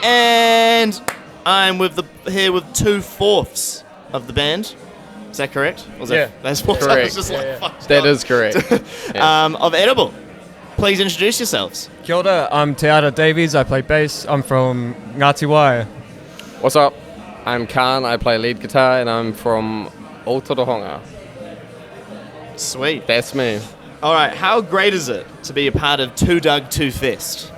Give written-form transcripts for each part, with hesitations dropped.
And I'm here with 2/4 of the band. Is that correct? That's correct. That is correct. Of Edible. Please introduce yourselves. Kia ora, I'm Te Ara Davies, I play bass, I'm from Ngāti Waia. What's up? I'm Karn, I play lead guitar, and I'm from Aotearoa. Sweet. That's me. Alright, how great is it to be a part of 2 Doug 2 Fest?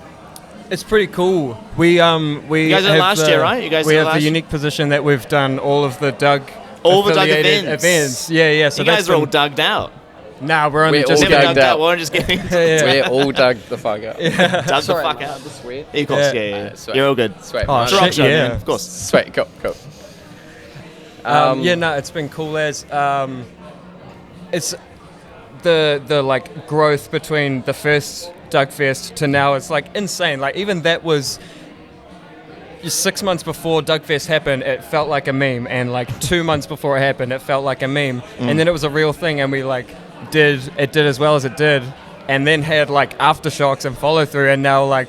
It's pretty cool. We you guys did it last year, right? We have the unique position that we've done all of the Doug events. Yeah. So you guys are all dugged out. Nah, we're only just dugged out. We're just getting. We're all dug the fuck out. Dug the fuck out. The sweat. Of course, yeah. You're all good. Sweat. Oh, it's a rock show, man. Yeah. Of course. Sweat. Cool. It's been cool as it's the like growth between the first Dougfest to now. It's like insane. Like even that was 6 months before Dougfest happened, it felt like a meme, and like 2 months before it happened, it felt like a meme, and then it was a real thing, and we like did as well as it did, and then had like aftershocks and follow through, and now like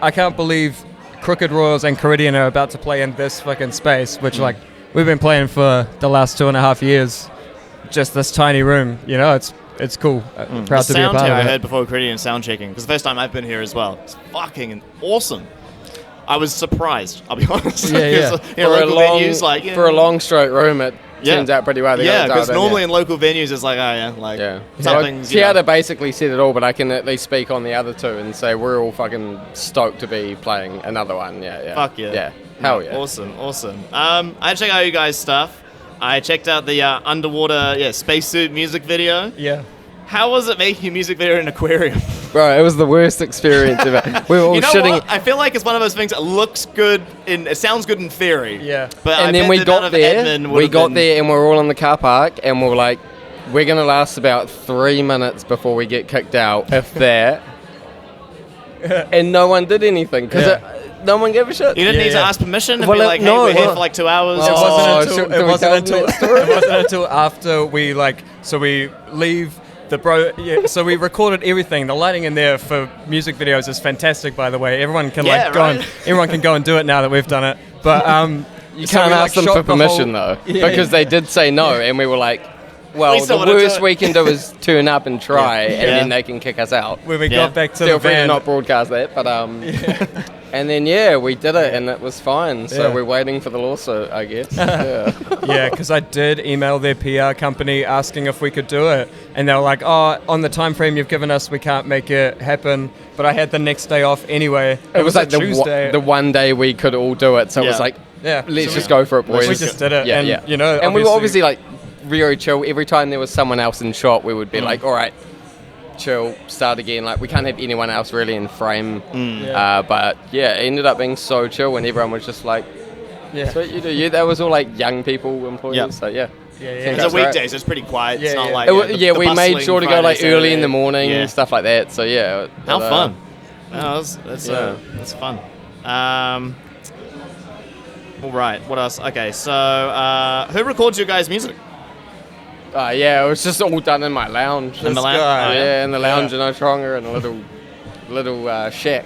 I can't believe Crooked Royals and Caridian are about to play in this fucking space, which like we've been playing for the last 2.5 years, just this tiny room. You know, it's cool. Proud to be a part of it. The sound I heard before Caridian sound checking, because the first time I've been here as well, it's fucking awesome. I was surprised, I'll be honest. Yeah. For a long straight room, it turns out pretty well. Yeah, because normally in local venues, it's like, something's... Te Ara basically said it all, but I can at least speak on the other two and say we're all fucking stoked to be playing another one. Yeah. Fuck yeah. Yeah. Hell yeah. Awesome. I checked out you guys' stuff. I checked out the underwater spacesuit music video. Yeah. How was it making a music video in an aquarium? Bro, it was the worst experience ever. We were all shitting. What? I feel like it's one of those things that looks good it sounds good in theory. Yeah. But and then we got there and we're all in the car park and we were like, we're going to last about 3 minutes before we get kicked out, if that. And no one did anything because no one gave a shit. You didn't need to ask permission and be like, hey, we're here for like 2 hours. It wasn't until after we leave. So we recorded everything. The lighting in there for music videos is fantastic, by the way. Everyone can everyone can go and do it now that we've done it. But you can't ask them for permission though, because they did say no, and we were like, well, the worst we can do is turn up and try, and then they can kick us out. When we got back to the van, free to not broadcast that, but and then we did it, and it was fine. So we're waiting for the lawsuit, I guess. Because I did email their PR company asking if we could do it, and they were like, "Oh, on the time frame you've given us, we can't make it happen." But I had the next day off anyway. It was like Tuesday. the one day we could all do it, so it was like, let's just go for it, boys. We just did it, and you know, and we were obviously like very chill. Every time there was someone else in shot, we would be like, all right, chill, start again. Like, we can't have anyone else really in frame. But it ended up being so chill, and everyone was just like, that's what you do. That was all like young people, employees. So It's a weekday, so it's pretty quiet. It's not like we made sure to go like early in the morning and stuff like that. So how fun! That's fun. All right, what else? Okay, so who records your guys' music? It was just all done in my lounge. In the lounge? In the lounge in Otaronga, in a little shack.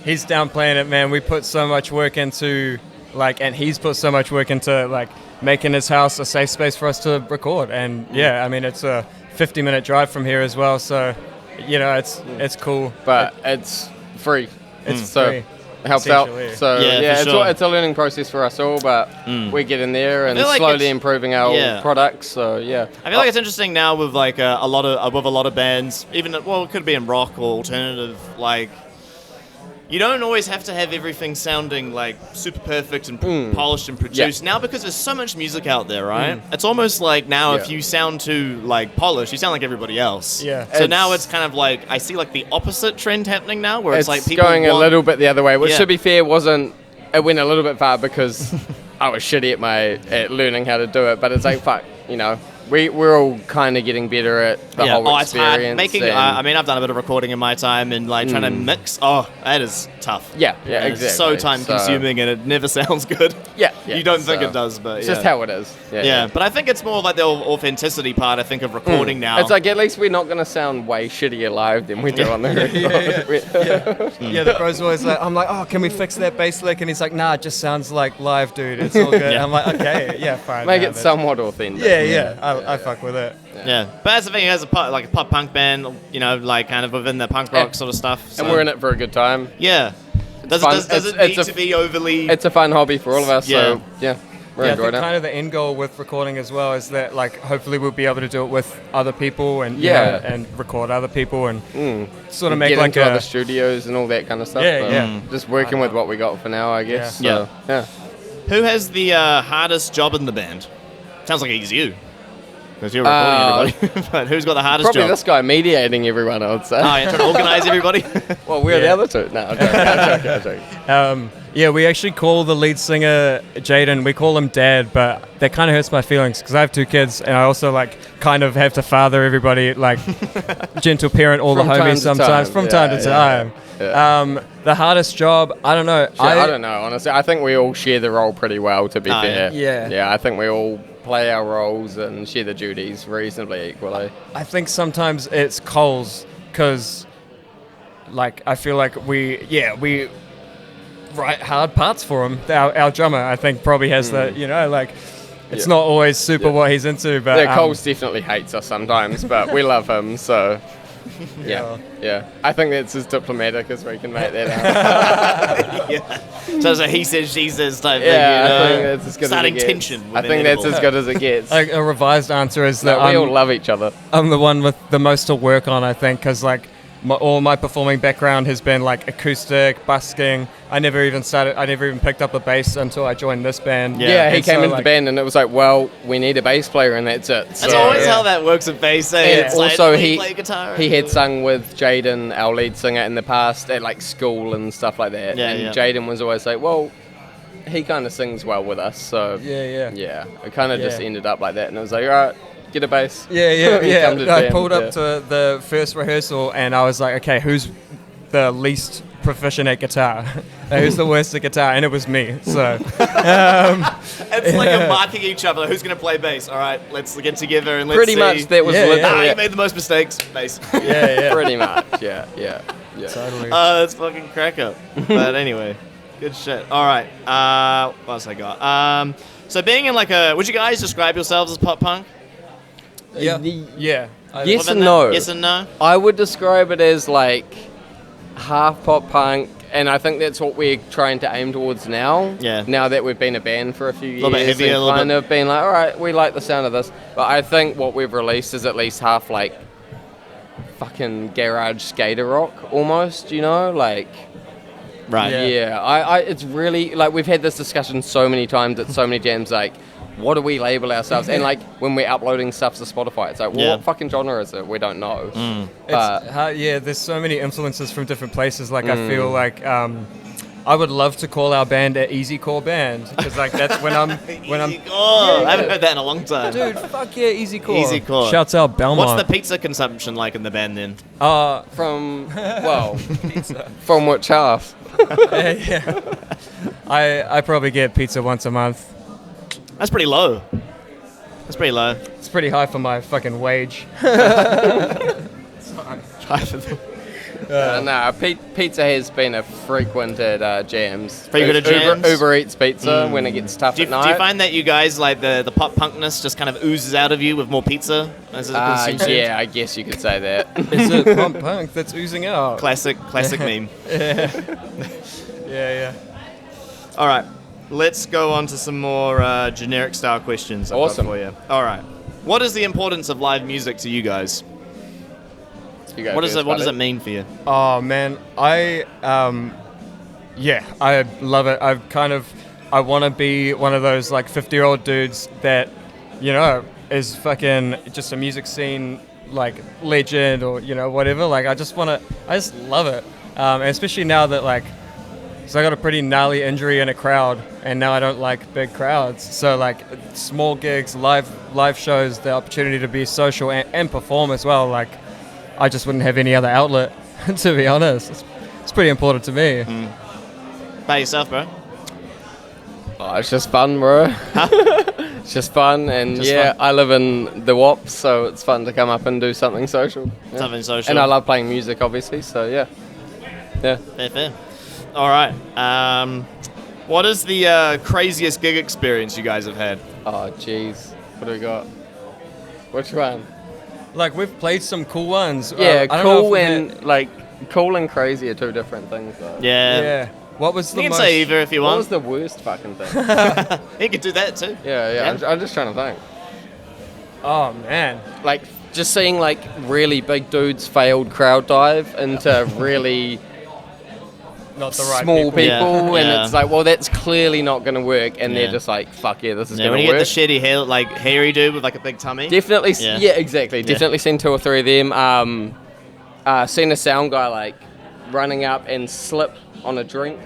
He's down playing it, man. We put so much work into and he's put so much work into making his house a safe space for us to record. And I mean, it's a 50-minute drive from here as well, so it's cool. But it's free. It's free. Helps out. So it's a learning process for us all, but we're getting there and slowly improving our products. So I feel like it's interesting now with a lot of bands, even it could be in rock or alternative. You don't always have to have everything sounding super perfect and polished and produced now, because there's so much music out there, right? It's almost like now if you sound too polished, you sound like everybody else. So now it's kind of I see the opposite trend happening now, where it's people going a little bit the other way, which to be fair it went a little bit far because I was shitty at learning how to do it, but it's fuck, we're all kind of getting better at the whole it's hard. experience. Making, I mean, I've done a bit of recording in my time, and like trying to mix. Oh, that is tough. Yeah, And exactly. It's so time consuming, and it never sounds good. Yeah, You don't think it does, but it's just how it is. Yeah, but I think it's more like the authenticity part. I think of recording now. It's like at least we're not going to sound way shittier live than we do on the record. Yeah, the bro's always like, I'm like, oh, can we fix that bass lick? And he's like, nah, it just sounds like live, dude. It's all good. I'm like, okay, yeah, fine. Make it somewhat authentic. I fuck with it. Yeah, but that's the thing. As a pop punk band, you know, like kind of within the punk rock sort of stuff. So. And we're in it for a good time. Yeah. Does it need to be overly? It's a fun hobby for all of us. Yeah. So yeah, we're I enjoying think it. kind of the end goal with recording as well is that like hopefully we'll be able to do it with other people and and record other people and sort of make get like into other studios and all that kind of stuff. Yeah. Just working with what we got for now, I guess. Yeah. So, yeah. Who has the hardest job in the band? Sounds like it's you. Because you're recording everybody. But who's got the hardest Probably job? this guy mediating everyone, I would say. Oh, you're trying to organise everybody? Well, we're the other two. No, I'm joking. Yeah, we actually call the lead singer Jaden, we call him Dad, but that kind of hurts my feelings because I have 2 kids and I also like kind of have to father everybody, like gentle parent all From the time homies to sometimes time. from Yeah, time to time. yeah. The hardest job, I don't know. I don't know, honestly. I think we all share the role pretty well, to be fair. Yeah. Yeah, I think we all play our roles and share the duties reasonably equally. I think sometimes it's Cole's because, like, I feel like we write hard parts for him. Our drummer, I think, probably has the, you know, like, it's not always super what he's into, but... Yeah, Coles definitely hates us sometimes, but we love him, so... Yeah. I think that's as diplomatic as we can make that out. So it's a he says, she says type thing, Yeah, you know? I think that's as good Starting as it gets. tension. I think that's as good as it gets. Like, a revised answer is that we all love each other. I'm the one with the most to work on, I think, because, like, all my performing background has been, like, acoustic, busking. I never even picked up a bass until I joined this band. Yeah, he And came so, into like, the band and it was like, well, we need a bass player and that's it. That's always how that works at bass, eh? And It's also, like, he play guitar. he had sung with Jaden, our lead singer, in the past at like school and stuff like that. Yeah, and yeah. Jaden was always like, well, he kind of sings well with us, so Yeah. it kind of just ended up like that, and it was like, all right, get a bass. Yeah. Come to the I band, pulled up to the first rehearsal and I was like, okay, who's the least proficient at guitar? Who's the worst at guitar? And it was me. So It's like you're marking each other. Who's going to play bass? All right, let's get together and let's Pretty see. much that was Yeah, literally you it. made the most mistakes. Bass. yeah. Pretty much, yeah. Totally. That's fucking crack up. But anyway, good shit. All right. What else I got? So being in like would you guys describe yourselves as pop punk? Yeah. Yes Within and that? no. Yes and no. I would describe it as like half pop punk, and I think that's what we're trying to aim towards now. Yeah. Now that we've been a band for a few years, Little bit heavier, a and little kind bit- of been like, all right, we like the sound of this. But I think what we've released is at least half like fucking garage skater rock, almost. You know, like. Right. Yeah, I it's really, like, we've had this discussion so many times at so many jams, like, what do we label ourselves? And, like, when we're uploading stuff to Spotify, it's like, well, Yeah. what fucking genre is it? We don't know. It's hard, there's so many influences from different places. Like, I feel like I would love to call our band an easycore band because, like, that's when I'm I haven't heard that in a long time. dude, fuck yeah, easycore. Easycore. Shouts out Belmont. What's the pizza consumption like in the band then? From, well, from which half? yeah. I probably get pizza once a month. That's pretty low. That's pretty low. It's pretty high for my fucking wage. No, pizza has been a frequent at jams. Frequent at jams? Uber Eats pizza when it gets tough Do at you night. find that you guys, like, the pop punkness just kind of oozes out of you with more pizza? As it consumes? Yeah, I guess you could say that. It's a pop punk that's oozing out. Classic meme. Yeah. All right, let's go on to some more generic style questions. I've got Awesome. for you. All right, what is the importance of live music to you guys? You go What does first, it buddy. mean for you? Oh man, I love it. I want to be one of those like 50-year-old dudes that, you know, is fucking just a music scene like legend or, you know, whatever. Like I just love it. And especially now that like So I got a pretty gnarly injury in a crowd, and now I don't like big crowds. So like small gigs, live shows, the opportunity to be social and perform as well. Like I just wouldn't have any other outlet, to be honest. It's pretty important to me. By yourself, bro? Oh, it's just fun, bro. It's just fun, and Just fun. I live in the WAP, so it's fun to come up and do something social. Yeah. Something social. And I love playing music, obviously, so yeah. Fair. All right. What is the craziest gig experience you guys have had? Oh, jeez. What do we got? Which one? Like we've played some cool ones. Yeah, I don't know cool if cool and crazy are two different things, though. yeah. What was You the can most? say either if you What want. was the worst fucking thing? You can do that too. Yeah. I'm just trying to think. Oh man. Like, just seeing, like, really big dudes failed crowd dive into really Not the right small people, Yeah, and yeah. it's like, well, that's clearly not going to work, and Yeah. they're just like, fuck yeah, this is Yeah, when going you to get work. the shitty hair, like hairy dude with like a big tummy. Definitely, Yeah. yeah, exactly. Definitely seen 2 or 3 of them. Seen a sound guy, like, running up and slip on a drink,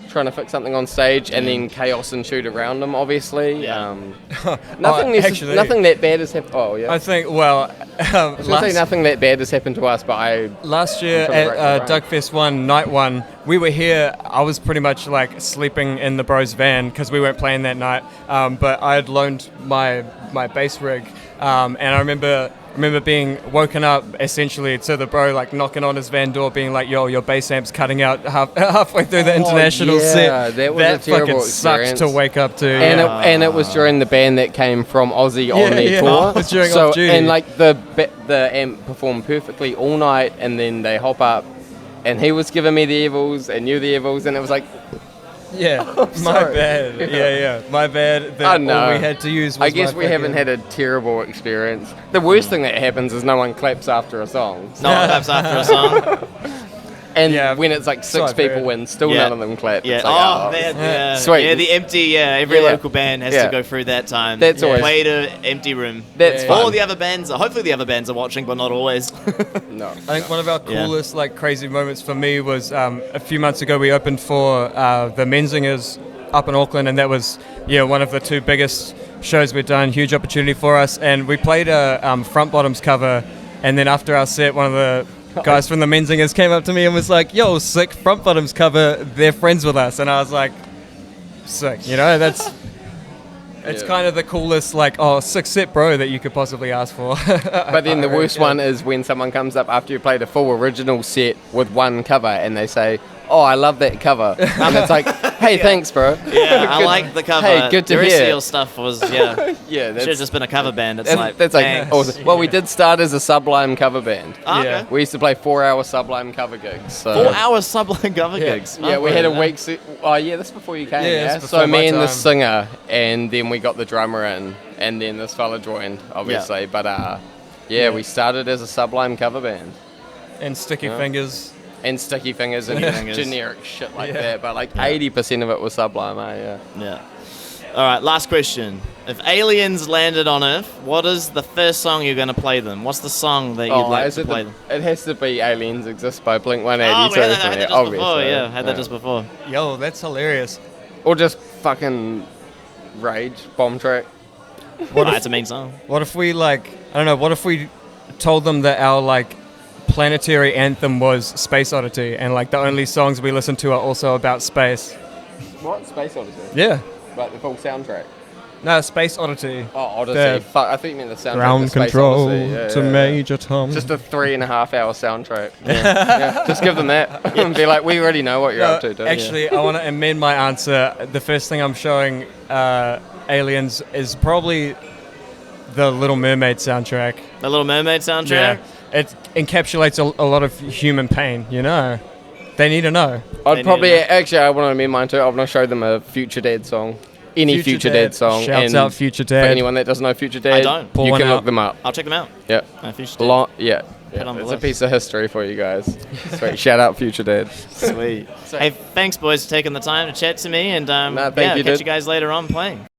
trying to fix something on stage, and then chaos ensued around him, obviously. Yeah. Actually, Nothing that bad has happened. Oh, yeah. I think. Well, I was going to say nothing that bad has happened to us, but last year I'm trying to at rack my brain. Dougfest 1, night 1, we were here. I was pretty much like sleeping in the bros' van because we weren't playing that night. But I had loaned my bass rig, and I remember being woken up essentially to the bro like knocking on his van door, being like, "Yo, your bass amp's cutting out halfway through the international yeah, set." that was a terrible fucking sucked experience. to wake up to. And, yeah. and it was during the band that came from Aussie on their tour. It was during so, Off Duty. and like the amp performed perfectly all night, and then they hop up, and he was giving me the evils, and you the evils, and it was like, Yeah, my sorry. bad. Yeah, my bad. That I know. all we had to use was I guess my we haven't fucking- had a terrible experience. The worst thing that happens is no one claps after a song. No one claps after a song. And Yeah, when it's like so 6 I've people heard. in, still Yeah. none of them clap. Yeah. It's like, Oh, man. Yeah. Sweet. Yeah, the empty. Yeah, every Yeah. local band has Yeah. to go through that time. That's always- Play to empty room. That's Yeah. All fun. the other bands. Hopefully, the other bands are watching, but not always. No. I think one of our Yeah. coolest, like, crazy moments for me was a few months ago. We opened for the Menzingers up in Auckland, and that was one of the 2 biggest shows we've done. Huge opportunity for us, and we played a Front Bottoms cover. And then after our set, one of the guys from the Menzingers came up to me and was like, "Yo, sick Front Bottoms cover. They're friends with us." And I was like, "Sick." That's. It's Yeah. kind of the coolest, like, sick set, bro, that you could possibly ask for. But then the worst one is when someone comes up after you played a full original set with one cover and they say, "Oh, I love that cover." And it's like, "Hey, thanks, bro." Yeah, I Good- like the cover. Hey, good to the rest hear. of your stuff was, yeah. Yeah, Should have that's, just been a cover band. It's that's like thanks. awesome. Well, we did start as a Sublime cover band. Ah, okay. Yeah. We used to play 4-hour Sublime cover gigs. So 4 hours Sublime cover gigs. Yeah, we Oh, had a yeah. week. Oh, yeah, that's before you came. Yeah, Yeah, it's so before my me and the time. singer, and then we got the drummer in, and then this fella joined, obviously. But we started as a Sublime cover band. And Sticky Yeah. Fingers. And Sticky Fingers and Sticky Fingers. generic shit like Yeah. that, but like 80% of it was Sublime, yeah. Yeah. All right, last question. If aliens landed on Earth, what is the first song you're going to play them? What's the song that you'd like is to it play them? It has to be Aliens Exist by Oh, Blink-182. we had that just obviously. before, yeah. Had that just before. Yo, that's hilarious. Or just fucking Rage, bomb track. What it's a mean song. What if we, like, I don't know, what if we told them that our, like, planetary anthem was Space Oddity, and, like, the only songs we listen to are also about space? What? Space Odyssey? Yeah. Like the full soundtrack? No, Space Oddity. Oh, Odyssey. The Fuck, I think you meant the soundtrack. Ground to Space control Odyssey. Yeah, to yeah, yeah. Major Tom. Just a 3.5-hour soundtrack. Yeah. Just give them that and be like, we already know what you're up to, dude. Actually, I want to amend my answer. The first thing I'm showing aliens is probably the Little Mermaid soundtrack. The Little Mermaid soundtrack? Yeah. It encapsulates a lot of human pain, They need to know. I'd They probably, need to actually, I want to amend mine too. I want to show them a Future Dead song. Any Future Dead song. Shouts and out Future For Dead. anyone that doesn't know Future Dead, I don't. Pull you one can out. look them up. I'll check them out. Yeah. If you should. Yeah. Put on the It's a list. piece of history for you guys. Sweet. Shout out Future Dead. Sweet. Hey, thanks, boys, for taking the time to chat to me, and Nah, thank you, catch dude. you guys later on playing.